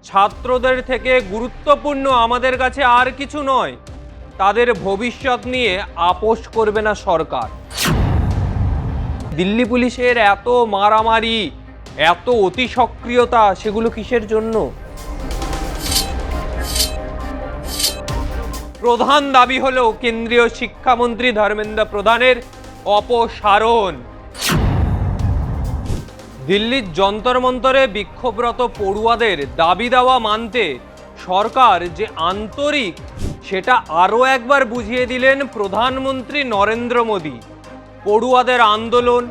ছাত্রদের থেকে গুরুত্বপূর্ণ আমাদের কাছে আর কিছু নয়, তাদের ভবিষ্যৎ নিয়ে আপোষ করবে না সরকার। দিল্লি পুলিশের এত মারামারি, এত অতি সক্রিয়তা, সেগুলো কিসের জন্য? প্রধান দাবি হলো কেন্দ্রীয় শিক্ষামন্ত্রী ধর্মেন্দ্র প্রধানের অপসারণ। দিল্লির যন্তর মন্তরে বিক্ষোভরত পড়ুয়াদের দাবি দাওয়া মানতে সরকার যে আন্তরিক, সেটা আরও একবার বুঝিয়ে দিলেন প্রধানমন্ত্রী নরেন্দ্র মোদী। পড়ুয়াদের আন্দোলন,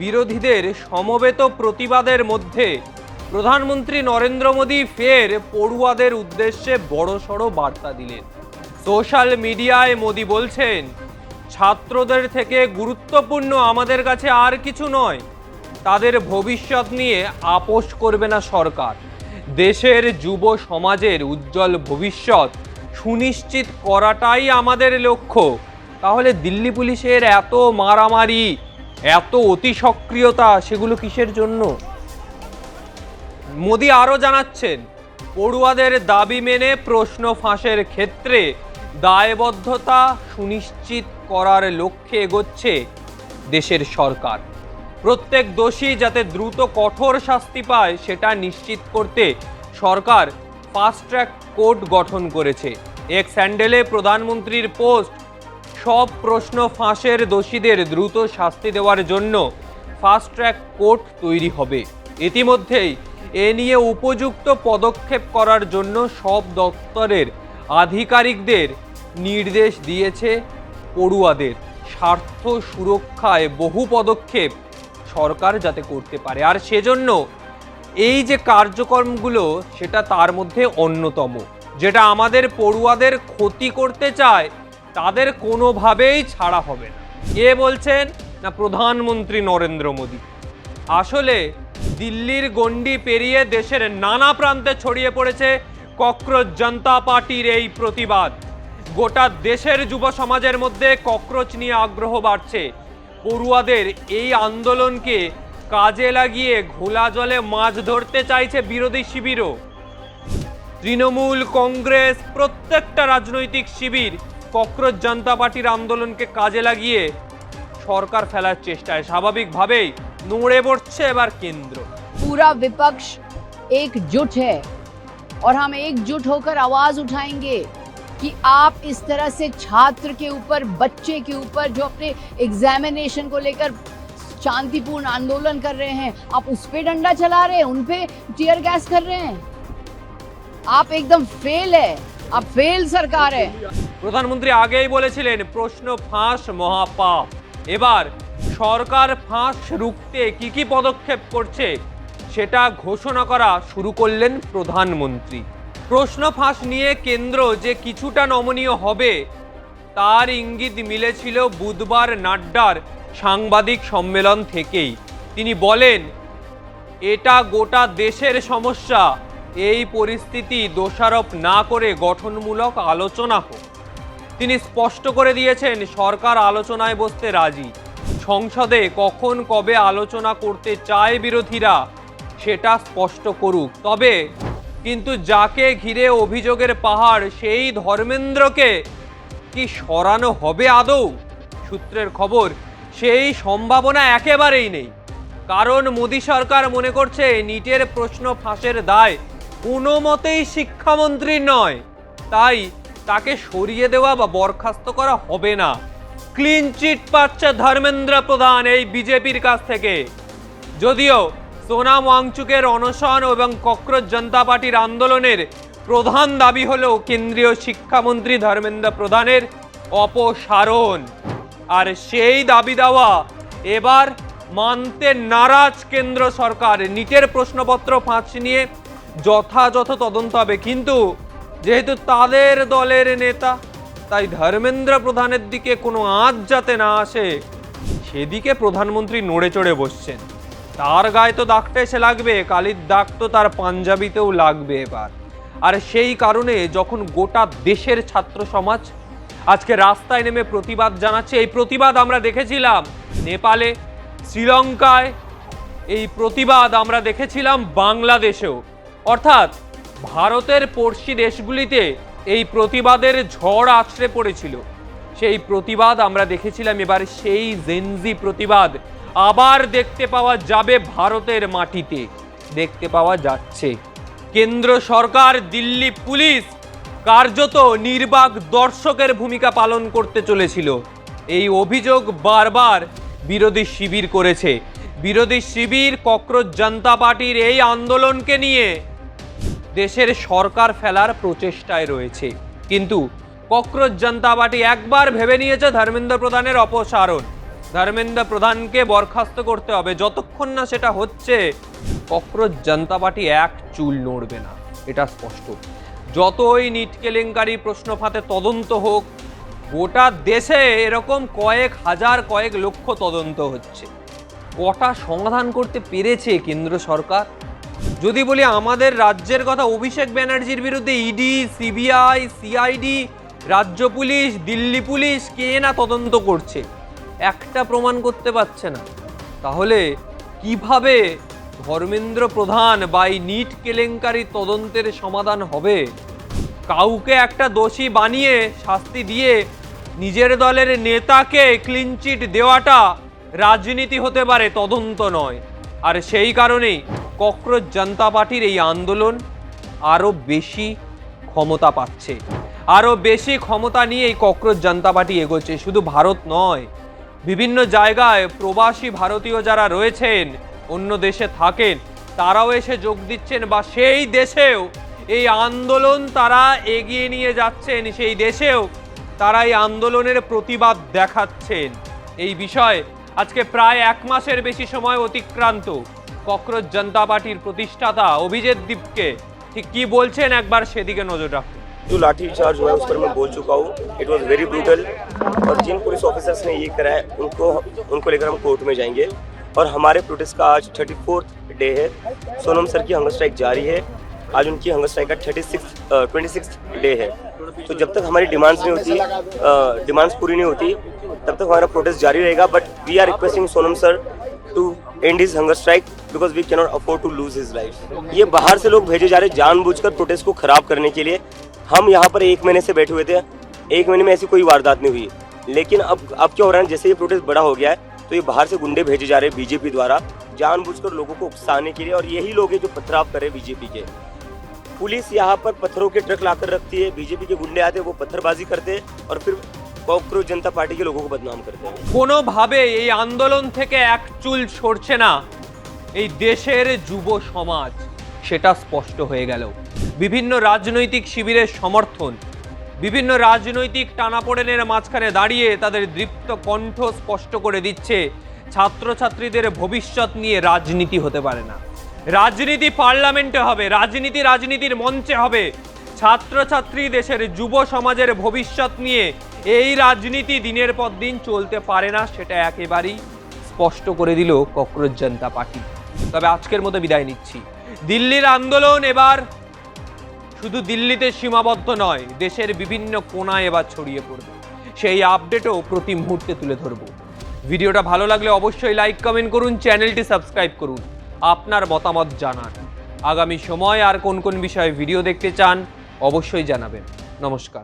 বিরোধীদের সমবেত প্রতিবাদের মধ্যে প্রধানমন্ত্রী নরেন্দ্র মোদী ফের পড়ুয়াদের উদ্দেশ্যে বড়সড় বার্তা দিলেন। সোশ্যাল মিডিয়ায় মোদী বলছেন, ছাত্রদের থেকে গুরুত্বপূর্ণ আমাদের কাছে আর কিছু নয়, তাদের ভবিষ্যৎ নিয়ে আপোষ করবে না সরকার। দেশের যুব সমাজের উজ্জ্বল ভবিষ্যৎ সুনিশ্চিত করাটাই আমাদের লক্ষ্য। তাহলে দিল্লি পুলিশের এত মারামারি, এত অতি সক্রিয়তা, সেগুলো কিসের জন্য? মোদী আরও জানাচ্ছেন, পড়ুয়াদের দাবি মেনে প্রশ্ন ফাঁসের ক্ষেত্রে দায়বদ্ধতা সুনিশ্চিত করার লক্ষ্যে এগোচ্ছে দেশের সরকার। প্রত্যেক দোষী যাতে দ্রুত কঠোর শাস্তি পায়, সেটা নিশ্চিত করতে সরকার ফাস্ট ট্র্যাক কোর্ট গঠন করেছে। এক্স হ্যান্ডেলে প্রধানমন্ত্রীর পোস্ট, সব প্রশ্ন ফাঁসের দোষীদের দ্রুত শাস্তি দেওয়ার জন্য ফাস্ট ট্র্যাক কোর্ট তৈরি হবে। ইতিমধ্যেই এ নিয়ে উপযুক্ত পদক্ষেপ করার জন্য সব দপ্তরের আধিকারিকদের নির্দেশ দিয়েছে। পড়ুয়াদের স্বার্থ সুরক্ষায় বহু পদক্ষেপ সরকার যাতে করতে পারে, আর সেজন্য এই যে কার্যক্রমগুলো, সেটা তার মধ্যে অন্যতম। যেটা আমাদের পড়ুয়াদের ক্ষতি করতে চায়, তাদের কোনোভাবেই ছাড়া হবে না। কে বলছেন? না, প্রধানমন্ত্রী নরেন্দ্র মোদী। আসলে দিল্লির গণ্ডি পেরিয়ে দেশের নানা প্রান্তে ছড়িয়ে পড়েছে ককরোচ জনতা পার্টির এই প্রতিবাদ। গোটা দেশের যুব সমাজের মধ্যে ককরোচ নিয়ে আগ্রহ বাড়ছে। পড়ুয়াদের এই আন্দোলনকে কাজে লাগিয়ে ঘোলা জলে মাছ ধরতে চাইছে বিরোধী শিবিরও। তৃণমূল, কংগ্রেস, প্রত্যেকটা রাজনৈতিক শিবির ককরোচ জনতা পার্টির আন্দোলনকে কাজে লাগিয়ে সরকার ফেলার চেষ্টায় স্বাভাবিকভাবেই নড়ে পড়ছে এবার কেন্দ্র। पूरा विपक्ष एकजुट है और हम एकजुट होकर आवाज उठाएंगे कि आप इस तरह से छात्र के ऊपर, बच्चे के ऊपर जो अपने एग्जामिनेशन को लेकर शांतिपूर्ण आंदोलन कर रहे हैं, आप उस पे डंडा चला रहे हैं, उन पे टीयर गैस कर रहे हैं। आप एकदम फेल है, आप फेल सरकार है। প্রধানমন্ত্রী আগেই বলেছিলেন প্রশ্ন ফাঁস মহাপাপ। এবার সরকার ফাঁস রুখতে কি কি পদক্ষেপ করছে, সেটা ঘোষণা করা শুরু করলেন প্রধানমন্ত্রী। প্রশ্ন ফাঁস নিয়ে কেন্দ্র যে কিছুটা নমনীয় হবে, তার ইঙ্গিত মিলেছিল বুধবার নাড্ডার সাংবাদিক সম্মেলন থেকেই। তিনি বলেন, এটা গোটা দেশের সমস্যা, এই পরিস্থিতি দোষারোপ না করে গঠনমূলক আলোচনা হোক। তিনি স্পষ্ট করে দিয়েছেন, সরকার আলোচনায় বসতে রাজি। সংসদে কখন কবে আলোচনা করতে চায় বিরোধীরা, সেটা স্পষ্ট করুক। তবে কিন্তু যাকে ঘিরে অভিযোগের পাহাড়, সেই ধর্মেন্দ্রকে কি সরানো হবে আদৌ? সূত্রের খবর, সেই সম্ভাবনা একেবারেই নেই। কারণ মোদী সরকার মনে করছে নিটের প্রশ্ন ফাঁসের দায় কোনো মতেই শিক্ষামন্ত্রীর নয়, তাই তাকে সরিয়ে দেওয়া বা বরখাস্ত করা হবে না। ক্লিন চিট পাচ্ছে ধর্মেন্দ্র প্রধান এই বিজেপির কাছ থেকে। যদিও সোনাম ওয়াংচুকের অনশন এবং ককরোচ জনতা পার্টির আন্দোলনের প্রধান দাবি হলো কেন্দ্রীয় শিক্ষামন্ত্রী ধর্মেন্দ্র প্রধানের অপসারণ, আর সেই দাবি দেওয়া এবার মানতে নারাজ কেন্দ্র সরকার। নিটের প্রশ্নপত্র ফাঁস নিয়ে যথাযথ তদন্ত হবে, কিন্তু যেহেতু তাদের দলের নেতা, তাই ধর্মেন্দ্র প্রধানের দিকে কোনো আঁচ যাতে না আসে, সেদিকে প্রধানমন্ত্রী নড়ে চড়ে বসছেন। তার গায়ে তো দাগটা এসে লাগবে, কালির দাগ তো তার পাঞ্জাবিতেও লাগবে এবার। আর সেই কারণে যখন গোটা দেশের ছাত্র সমাজ আজকে রাস্তায় নেমে প্রতিবাদ জানাচ্ছে, এই প্রতিবাদ আমরা দেখেছিলাম নেপালে, শ্রীলঙ্কায়, এই প্রতিবাদ আমরা দেখেছিলাম বাংলাদেশেও। অর্থাৎ ভারতের পড়শি দেশগুলিতে এই প্রতিবাদের ঝড় আছড়ে পড়েছিল। সেই প্রতিবাদ আমরা দেখেছিলাম, এবার সেই জেনজি প্রতিবাদ আবার দেখতে পাওয়া যাবে ভারতের মাটিতে, দেখতে পাওয়া যাচ্ছে। কেন্দ্র সরকার, দিল্লি পুলিশ কার্যত নির্বাক দর্শকের ভূমিকা পালন করতে চলেছিল। এই অভিযোগ বারবার বিরোধী শিবির করেছে। বিরোধী শিবির ককরোচ জনতা পার্টির এই আন্দোলনকে নিয়ে দেশের সরকার ফেলার প্রচেষ্টায় রয়েছে, কিন্তু ককরোচ জনতা পার্টি একবার ভেবে নিয়েছে ধর্মেন্দ্র প্রধানের অপসারণ, ধর্মেন্দ্র প্রধানকে বরখাস্ত করতে হবে। যতক্ষণ না সেটা হচ্ছে ককরোচ জনতা পার্টি এক চুল নড়বে না, এটা স্পষ্ট। যতই নিট কেলেঙ্কারি প্রশ্ন ফাতে তদন্ত হোক, গোটা দেশে এরকম কয়েক হাজার কয়েক লক্ষ তদন্ত হচ্ছে, কটা সমাধান করতে পেরেছে কেন্দ্র সরকার? যদি বলি আমাদের রাজ্যের কথা, অভিষেক ব্যানার্জির বিরুদ্ধে ইডি, সিবিআই, সিআইডি, রাজ্য পুলিশ, দিল্লি পুলিশ কে না তদন্ত করছে, একটা প্রমাণ করতে পারছে না। তাহলে কিভাবে ধর্মেন্দ্র প্রধান বা এই নিট কেলেঙ্কারি তদন্তের সমাধান হবে? কাউকে একটা দোষী বানিয়ে শাস্তি দিয়ে নিজের দলের নেতাকে ক্লিনচিট দেওয়াটা রাজনীতি হতে পারে, তদন্ত নয়। আর সেই কারণেই ককরোচ জনতা পার্টির এই আন্দোলন আরও বেশি ক্ষমতা পাচ্ছে, আরও বেশি ক্ষমতা নিয়ে এই ককরোচ জনতা পার্টি এগোচ্ছে। শুধু ভারত নয়, বিভিন্ন জায়গায় প্রবাসী ভারতীয় যারা রয়েছেন, অন্য দেশে থাকেন, তারাও এসে যোগ দিচ্ছেন, বা সেই দেশেও এই আন্দোলন তারা এগিয়ে নিয়ে যাচ্ছেন, সেই দেশেও তারা এই আন্দোলনের প্রতিবাদ দেখাচ্ছেন। এই বিষয়ে আজকে প্রায় এক মাসের বেশি সময় অতিক্রান্ত। ককরোচ জনতা পার্টির প্রতিষ্ঠাতা অভিজিৎ দীপকে ঠিক কি বলছেন একবার সেদিকে নজর রাখুন। जो लाठी चार्ज हुआ है उस पर मैं बोल चुका हूँ, इट वॉज वेरी ब्रूटल, और जिन पुलिस ऑफिसर्स ने ये करा है उनको लेकर हम कोर्ट में जाएंगे। और हमारे प्रोटेस्ट का आज 34th डे है। सोनम सर की हंगर स्ट्राइक जारी है, आज उनकी हंगर स्ट्राइक का 26th डे है। तो जब तक हमारी डिमांड्स पूरी नहीं होती तब तक हमारा प्रोटेस्ट जारी रहेगा। But we are requesting Sonam sir to end his hunger strike because we can not afford to lose his life. ये बाहर से लोग भेजे जा रहे जानबूझकर प्रोटेस्ट को खराब करने के लिए। हम यहाँ पर 1 महीने से बैठे हुए थे, 1 महीने में ऐसी कोई वारदात नहीं हुई, लेकिन अब क्या हो रहा है, जैसे ये प्रोटेस्ट बड़ा हो गया है तो ये बाहर से गुंडे भेजे जा रहे हैं बीजेपी द्वारा जानबूझकर लोगों को उकसाने के लिए। और यही लोग हैं जो पथराव करे बीजेपी के। पुलिस यहाँ पर पत्थरों के ट्रक लाकर रखती है, बीजेपी के गुंडे आते हैं, वो पत्थरबाजी करते हैं और फिर ককরোচ জনতা পার্টি के लोगों को बदनाम करते हैं। কোনোভাবে এই আন্দোলন থেকে এক চুল সরছে না এই দেশের যুব সমাজ, সেটা স্পষ্ট হয়ে গেল। বিভিন্ন রাজনৈতিক শিবিরের সমর্থন, বিভিন্ন রাজনৈতিক টানাপোড়েনের মাঝখানে দাঁড়িয়ে তাদের দৃপ্ত কণ্ঠ স্পষ্ট করে দিচ্ছে ছাত্রছাত্রীদের ভবিষ্যৎ নিয়ে রাজনীতি হতে পারে না। রাজনীতি পার্লামেন্টে হবে, রাজনীতি রাজনীতির মঞ্চে হবে। ছাত্রছাত্রী, দেশের যুব সমাজের ভবিষ্যৎ নিয়ে এই রাজনীতি দিনের পর দিন চলতে পারে না, সেটা একেবারেই স্পষ্ট করে দিল ককরোচ জনতা পার্টি। তবে আজকের মতো বিদায় নিচ্ছি। দিল্লির আন্দোলন এবার শুধু দিল্লিতে সীমাবদ্ধ নয়, দেশের বিভিন্ন কোণায় এবার ছড়িয়ে পড়বে। সেই আপডেটও প্রতি মুহূর্তে তুলে ধরব। ভিডিওটা ভালো লাগলে অবশ্যই লাইক, কমেন্ট করুন, চ্যানেলটি সাবস্ক্রাইব করুন, আপনার মতামত জানান। আগামী সময় আর কোন কোন বিষয়ে ভিডিও দেখতে চান অবশ্যই জানাবেন। নমস্কার।